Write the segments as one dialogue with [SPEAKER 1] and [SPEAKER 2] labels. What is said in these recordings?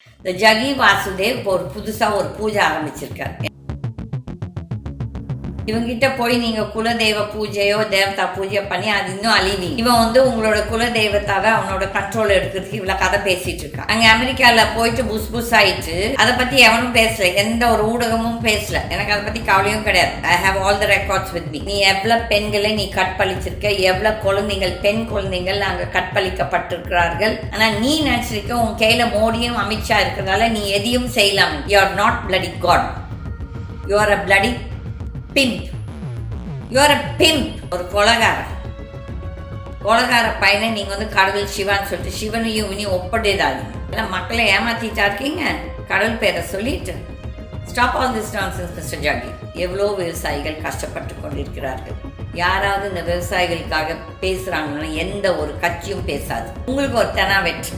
[SPEAKER 1] இந்த ஜகி வாசுதேவ் ஒரு புதுசாக ஒரு பூஜை ஆரம்பிச்சிருக்கார். இவங்கிட்ட போய் நீங்க குலதெய்வ பூஜையோ தேவதா பூஜையோ பண்ணி அது இன்னும் அழிவி. இவன் உங்களோட குலதெய்வத்தாவை அவனோட கண்ட்ரோல் எடுக்கிறதுக்கு இவ்வளவு கதை பேசிட்டு இருக்கான். அங்க அமெரிக்கால போயிட்டு புஸ் ஆயிட்டு அதை பத்தி எவனும் பேசல, எந்த ஒரு ஊடகமும் பேசல. எனக்கு அதை பத்தி கவலையும் கிடையாது. I have all the records with me. நீ எவ்வளவு பெண்களை நீ கற்பழிச்சிருக்க, எவ்வளவு குழந்தைகள், பெண் குழந்தைகள் அங்க கற்பழிக்கப்பட்டிருக்கிறார்கள். ஆனா நீ நினைச்சிருக்க உன் கையில மோடியும் அமித்ஷா இருக்கிறதால நீ எதையும் செய்யலாம். You are not bloody god, you are a bloody pimp. You are a pimp. ஒரு கொலகார பையனை நீங்கள் கடவுள் சிவான்னு சொல்லிட்டு சிவனையும் இவனையும் ஒப்படைதாதீங்க. எல்லாம் மக்களை ஏமாத்திட்டா இருக்கீங்க கடவுள் பேரை சொல்லிட்டு. Stop all this nonsense mister Jaggi. எவ்வளோ விவசாயிகள் கஷ்டப்பட்டு கொண்டிருக்கிறார்கள். யாராவது இந்த விவசாயிகளுக்காக பேசுகிறாங்கன்னா எந்த ஒரு கட்சியும் பேசாது. உங்களுக்கு ஒரு தெனா வெற்றி.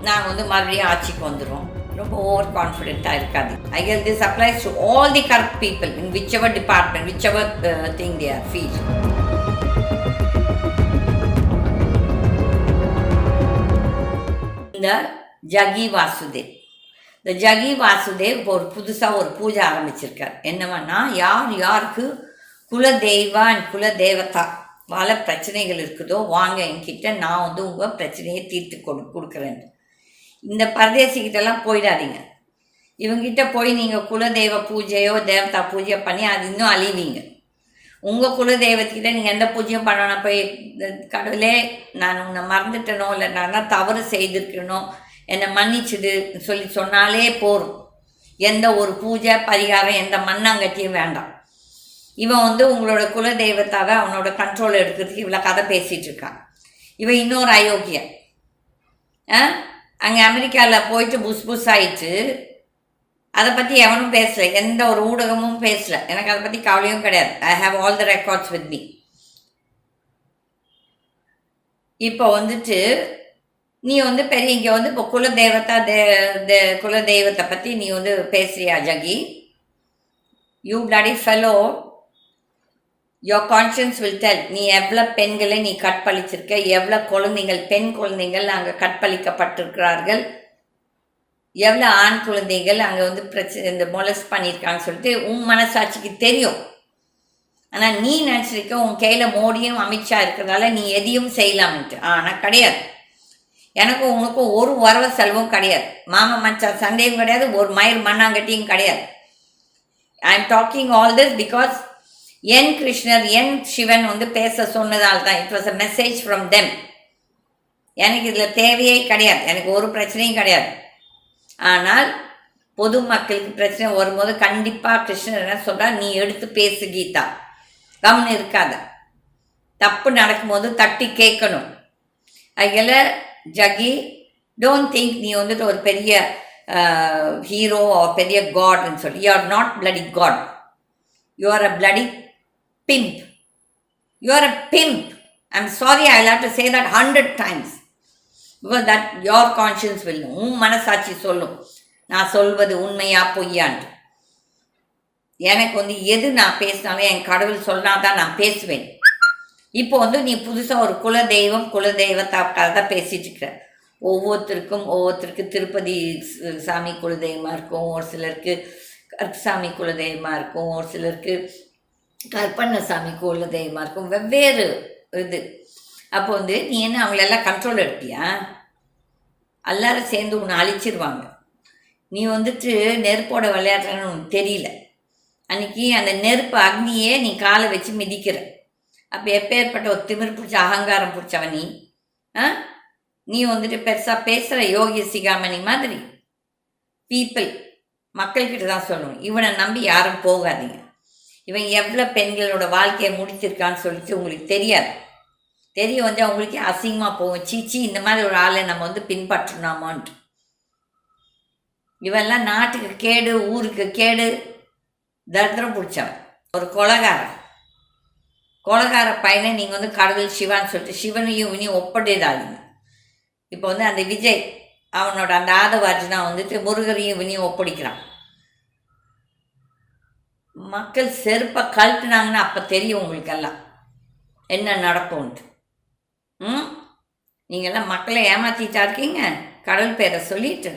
[SPEAKER 1] நாங்கள் மறுபடியும் ஆட்சிக்கு வந்துடுவோம். ரொம்ப ஓவர் கான்ஃபிடென்ட்டாக இருக்காது. I guess this applies to all the corrupt people in whichever department, whichever thing they are feel. இந்த ஜகி வாசுதேவ் ஒரு புதுசாக ஒரு பூஜை ஆரம்பிச்சிருக்கார். என்னவன்னா, யாருக்கு குலதெய்வத்தா வாழ பிரச்சனைகள் இருக்குதோ வாங்க என்கிட்ட, நான் உங்கள் பிரச்சனையை தீர்த்து கொடுக்குறேன். இந்த பரதேசிக்கிட்டெல்லாம் போயிடாதீங்க. இவங்கிட்ட போய் நீங்கள் குலதெய்வ பூஜையோ தேவதா பூஜையோ பண்ணி அது இன்னும் அழிவீங்க. உங்கள் குலதெய்வத்துக்கிட்ட நீங்கள் எந்த பூஜையும் பண்ணணும். போய் கடவுளே நான் உன்னை மறந்துட்டனோ இல்லை நான் தவறு செய்திருக்கணும் என்னை மன்னிச்சுடு சொன்னாலே போதும். எந்த ஒரு பூஜை பரிகாரம் எந்த மண்ணாங்கட்டியும் வேண்டாம். இவன் உங்களோட குலதெய்வத்தாவை அவனோட கண்ட்ரோல் எடுக்கிறதுக்கு இவ்வளோ கதை பேசிகிட்டு இருக்கான். இவன் இன்னொரு அயோக்கியன். அங்கே அமெரிக்காவில் போயிட்டு புஸ் ஆயிட்டு அதை பற்றி எவனும் பேசலை, எந்த ஒரு ஊடகமும் பேசலை. எனக்கு அதை பற்றி கவலையும் கிடையாது. I have all the records with me. இப்போ நீ பெரிய இங்கே இப்போ குலதெய்வத்தை பற்றி நீ பேசுறியா Jaggi? You bloody fellow, your conscience will tell. நீ எவ்வளோ பெண்களை நீ கற்பழிச்சிருக்க, எவ்வளோ குழந்தைகள், பெண் குழந்தைகள் அங்கே கற்பழிக்கப்பட்டிருக்கிறார்கள், எவ்வளோ ஆண் குழந்தைகள் அங்கே பிரச்சனை இந்த மொலஸ்ட் பண்ணியிருக்காங்கன்னு சொல்லிட்டு உன் மனசாட்சிக்கு தெரியும். ஆனால் நீ நினச்சிருக்க உன் கையில் மோடியும் அமித்ஷா இருக்கிறதால நீ எதையும் செய்யலாம்ட்டு. ஆனால் கிடையாது. எனக்கும் உனக்கும் ஒரு வரவ செலவும் கிடையாது. மாமா மச்சா சண்டையும் கிடையாது, ஒரு மயிர் மண்ணாங்கட்டியும் கிடையாது. I am talking all this because என் கிருஷ்ணர் என் சிவன் பேச சொன்னதால் தான். It was a message from them. எனக்கு இதில் தேவையே கிடையாது, எனக்கு ஒரு பிரச்சனையும் கிடையாது. ஆனால் பொதுமக்களுக்கு பிரச்சனை வரும்போது கண்டிப்பாக கிருஷ்ணர் என்ன சொல்கிறார், நீ எடுத்து பேசு கீதா, கம்னு இருக்காத. தப்பு நடக்கும்போது தட்டி கேட்கணும். அதில் ஜகி டோன்ட் திங்க் நீ ஒரு பெரிய ஹீரோ பெரிய காட்னு சொல்லி. You are not bloody god, you are a bloody pimp. You are a pimp. I'm sorry, I'll have to say that 100 times because that your conscience will know. உன் மனசாட்சி சொல்லும் நான் சொல்வது உண்மையா பொய்யான்ட்டு. எனக்கு எது நான் பேசினாலும் என் கடவுள் சொன்னாதான் நான் பேசுவேன். இப்போ நீ புதுசாக ஒரு குலதெய்வத்தாக்காக தான் பேசிட்டு இருக்கிற. ஒவ்வொருத்தருக்கு திருப்பதி சாமி குலதெய்வமாக இருக்கும், ஒரு சிலருக்கு கருப்புசாமி குலதெய்வமாக இருக்கும், ஒரு சிலருக்கு கற்பண்ணசாமி குலதெய்வமாக இருக்கும், வெவ்வேறு இது. அப்போ நீ என்ன அவங்களெல்லாம் கண்ட்ரோல் எடுப்பியா? எல்லாரும் சேர்ந்து உன்னை அழிச்சிருவாங்க. நீ நெருப்போட விளையாடுறன்னு உனக்கு தெரியல. அன்றைக்கி அந்த நெருப்பு அக்னியே நீ காலை வச்சு மிதிக்கிற. அப்போ எப்பேற்பட்ட ஒரு திமிர் பிடிச்ச அகங்காரம் பிடிச்சவன் நீ பெருசாக பேசுகிற யோகி சிகாமணி மாதிரி. பீப்புள் மக்கள்கிட்ட தான் சொல்லணும், இவனை நம்பி யாரும் போகாதீங்க. இவன் எவ்வளோ பெண்களோட வாழ்க்கையை முடிச்சிருக்கான்னு சொல்லிட்டு உங்களுக்கு தெரியாது. தெரிய அவங்களுக்கே அசிங்கமாக போகும். சீச்சி, இந்த மாதிரி ஒரு ஆளை நம்ம பின்பற்றணுமான்ட்டு. இவெல்லாம் நாட்டுக்கு கேடு, ஊருக்கு கேடு, தரித்திரம் பிடிச்சவன். ஒரு கொலகார பையனை நீங்கள் கடவுள் சிவான்னு சொல்லிட்டு சிவனையும் இவனையும் ஒப்படைதாதீங்க. இப்போ அந்த விஜய் அவனோட அந்த ஆதவார்ஜுனா முருகரையும் இவனையும் ஒப்படைக்கிறான். மக்கள் செருப்பை கழட்டுனாங்கன்னா அப்போ தெரியும் உங்களுக்கெல்லாம் என்ன நடக்கும்ன்ட்டு. நீங்கள்லாம் மக்களை ஏமாற்றிட்டா இருக்கீங்க கடவுள் பேரை சொல்லிட்டு.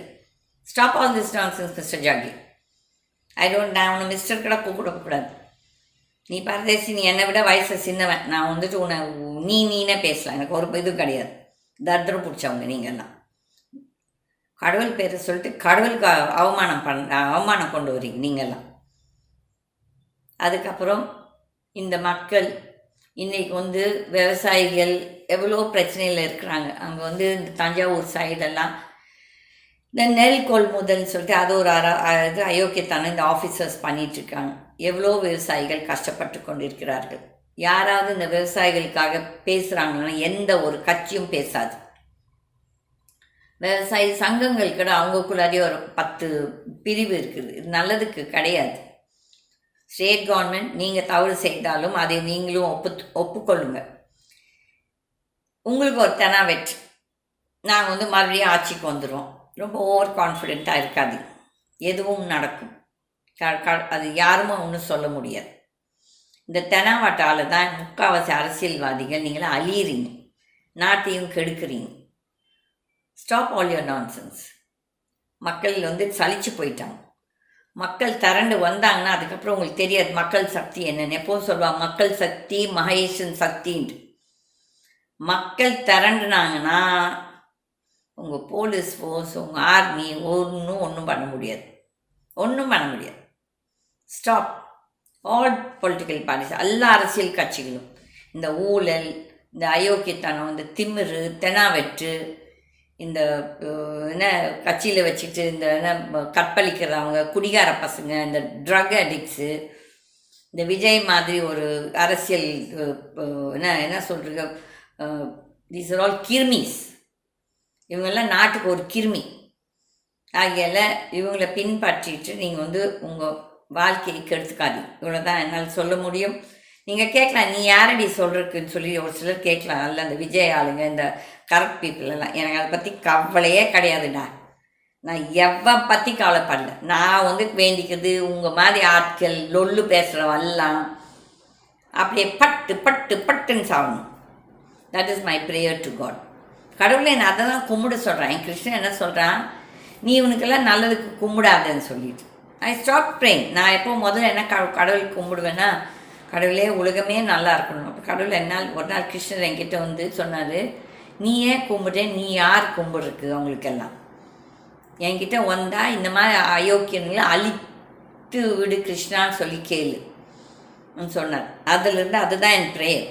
[SPEAKER 1] Stop all this nonsense mister Jaggi. நான் உன்னை மிஸ்டர் கூட கூப்பிடக்கூடாது. நீ பரதேசி, நீ என்னை விட வயசு சின்னவன். நான் வந்துட்டு உன்னை நீனே பேசலாம், எனக்கு ஒரு இது கிடையாது. தர்தரம் பிடிச்சவங்க நீங்கள்லாம். கடவுள் பேரை சொல்லிட்டு கடவுளுக்கு அவமானம் கொண்டு வரீங்க நீங்கள்லாம். அதுக்கப்புறம் இந்த மக்கள் இன்றைக்கி வந்து விவசாயிகள் எவ்வளோ பிரச்சனையில் இருக்கிறாங்க. அங்கே வந்து இந்த தஞ்சாவூர் சைடெல்லாம் இந்த நெல் கொள்முதல்னு சொல்லிட்டு அது ஒரு இது அயோக்கியத்தான இந்த ஆஃபீஸர்ஸ் பண்ணிகிட்ருக்காங்க. எவ்வளோ விவசாயிகள் கஷ்டப்பட்டு கொண்டிருக்கிறார்கள். யாராவது இந்த விவசாயிகளுக்காக பேசுகிறாங்கன்னா எந்த ஒரு கட்சியும் பேசாது. விவசாய சங்கங்கள் கூட அவங்களுக்குள்ளாரே ஒரு 10 பிரிவு இருக்குது. இது நல்லதுக்கு கிடையாது. ஸ்டேட் கவர்மெண்ட் நீங்கள் தவறு செய்தாலும் அதை நீங்களும் ஒப்புக்கொள்ளுங்க. உங்களுக்கு ஒரு வெற்றி, நாங்கள் வந்து மறுபடியும் ஆட்சிக்கு வந்துடுவோம். ரொம்ப ஓவர் கான்ஃபிடெண்ட்டாக இருக்காது. எதுவும் நடக்கும். அது யாருமே ஒன்றும் சொல்ல முடியாது. இந்த தெனாவட்டால் தான் முக்கால்வாசி அரசியல்வாதிகள் நீங்கள அழியிறீங்க, நாட்டையும் கெடுக்கிறீங்க. Stop all your nonsense. மக்கள் வந்து சலிச்சு போயிட்டாங்க. மக்கள் திரண்டு வந்தாங்கன்னா அதுக்கப்புறம் உங்களுக்கு தெரியாது மக்கள் சக்தி என்னென்னு. எப்போவும் சொல்லுவாங்க மக்கள் சக்தி மகேஷன் சக்தின்ட்டு. மக்கள் திரண்டுனாங்கன்னா உங்கள் போலீஸ் ஃபோர்ஸ், உங்கள் ஆர்மி ஒன்றும் பண்ண முடியாது. Stop all political parties. எல்லா அரசியல் கட்சிகளும் இந்த ஊழல், இந்த அயோக்கியத்தனம், இந்த திமிரு, தெனாவெற்று, இந்த என்ன கட்சியில் வச்சுட்டு இந்த என்ன கற்பழிக்கிறவங்க, குடிகார பசங்க, இந்த ட்ரக் அடிக்ட்ஸு, இந்த விஜய் மாதிரி ஒரு அரசியல் என்ன சொல்கிறீங்க, தீஸ் ஆர் ஆல் கிருமிஸ். இவங்கெல்லாம் நாட்டுக்கு ஒரு கிருமி. ஆகியால இவங்களை பின்பற்றிட்டு நீங்கள் வந்து உங்கள் வாழ்க்கையை கெடுத்துக்காதீங்க. இவ்வளோ தான் என்னால் சொல்ல முடியும். நீங்கள் கேட்கலாம், நீ யாரடி சொல்கிறதுக்குன்னு சொல்லி ஒரு சிலர் கேட்கலாம். அல்ல அந்த விஜய் ஆளுங்க, இந்த கரெக்ட் பீப்புள் எல்லாம். எனக்கு அதை பற்றி கவலையே கிடையாதுண்ணா. நான் எவன் பற்றி கவலைப்படல. நான் வந்து வேண்டிக்கிறது உங்கள் மாதிரி ஆட்கள் லொல்லு பேசுகிறவெல்லாம் அப்படியே பட்டுன்னு சாகணும். That is my prayer to god. கடவுளை நான் அதை தான் கும்பிட சொல்கிறேன். என் கிருஷ்ணன் என்ன சொல்கிறான், நீ உனக்கெல்லாம் நல்லதுக்கு கும்பிடாதன்னு சொல்லிட்டு ஐ ஸ்டாப் ப்ரேயிங். நான் எப்போ முதல்ல என்ன கடவுளுக்கு கும்பிடுவேன்னா, கடவுளே உலகமே நல்லா இருக்கணும். அப்போ கடவுள் ஒரு நாள் கிருஷ்ணர் என்கிட்ட வந்து சொன்னார், நீ ஏன் கும்பிடு, நீ யார் கும்பிட்ருக்கு அவங்களுக்கெல்லாம். என்கிட்ட வந்தால் இந்த மாதிரி அயோக்கியங்களை அழித்து விடு கிருஷ்ணான்னு சொல்லி கேளுன்னு சொன்னார். அதிலிருந்து அதுதான் என் prayer.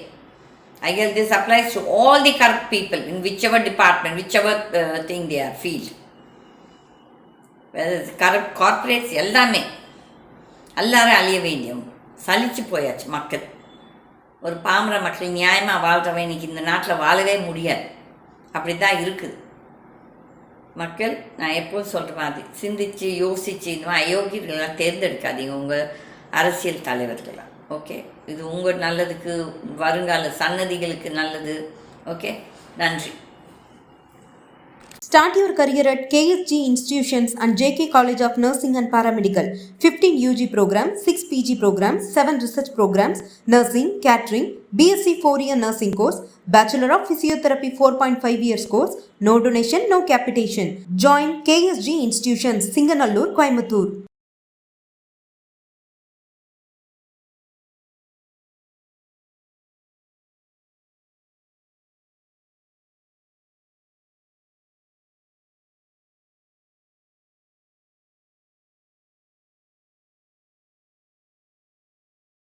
[SPEAKER 1] I guess this applies to all the corrupt people in whichever department, whichever thing they are field. Whether it's corrupt corporates, எல்லாமே எல்லாரும் அழிய வேண்டியவங்க. சலிச்சு போயாச்சு மக்கள். ஒரு பாமர மக்கள் நியாயமாக வாழ்கிறவன் இன்னைக்கு இந்த நாட்டில் வாழவே முடியாது. அப்படி தான் இருக்குது மக்கள். நான் எப்போதும் சொல்கிற மாதிரி சிந்திச்சு யோசிச்சு இந்த மாதிரி அயோக்கியர்களெல்லாம் தேர்ந்தெடுக்காதீங்க உங்கள் அரசியல் தலைவர்களாக. ஓகே, இது உங்கள் நல்லதுக்கு, வருங்கால சன்னதிகளுக்கு நல்லது. ஓகே, நன்றி.
[SPEAKER 2] Start your career at KSG Institutions and JK College of Nursing and Paramedical. 15 UG programs, 6 PG programs, 7 research programs, nursing, catering, BSc 4-year nursing course, Bachelor of Physiotherapy 4.5 years course, no donation, no capitation. Join KSG Institutions, Singanallur, Coimbatore.